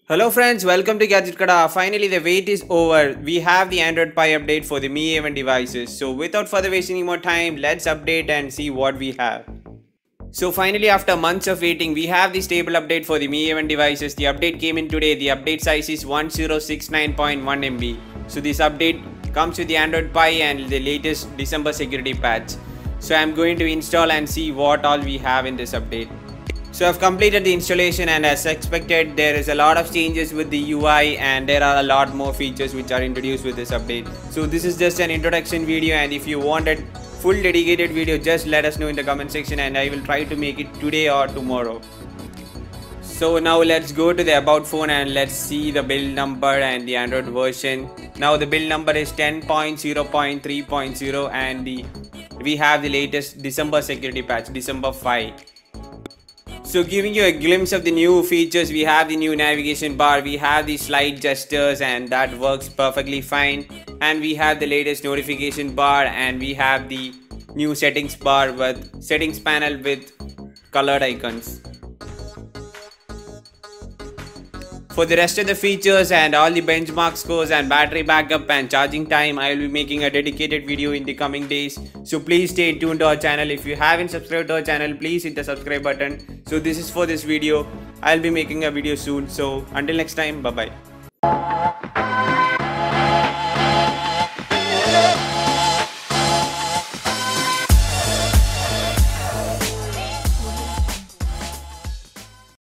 Hello friends, welcome to Gadget Kada. Finally the wait is over. We have the Android Pie update for the Mia1 devices. So without further wasting any more time, let's update and see what we have. So finally after months of waiting, we have the stable update for the Mia1 devices. The update came in today. The update size is 1069.1 MB. So this update comes with the Android Pie and the latest December security patch. So I'm going to install and see what all we have in this update. So I've completed the installation, and as expected there is a lot of changes with the UI and there are a lot more features which are introduced with this update. So this is just an introduction video, and if you wanted full dedicated video, just let us know in the comment section and I will try to make it today or tomorrow. So now let's go to the about phone and let's see the build number and the Android version. Now the build number is 10.0.3.0 and we have the latest December security patch, December 5. So giving you a glimpse of the new features, we have the new navigation bar, we have the slide gestures and that works perfectly fine, and we have the latest notification bar, and we have the new settings bar with settings panel with colored icons. For the rest of the features and all the benchmark scores and battery backup and charging time, I will be making a dedicated video in the coming days. So please stay tuned to our channel. If you haven't subscribed to our channel, please hit the subscribe button. So this is for this video. I'll be making a video soon. So until next time, bye bye.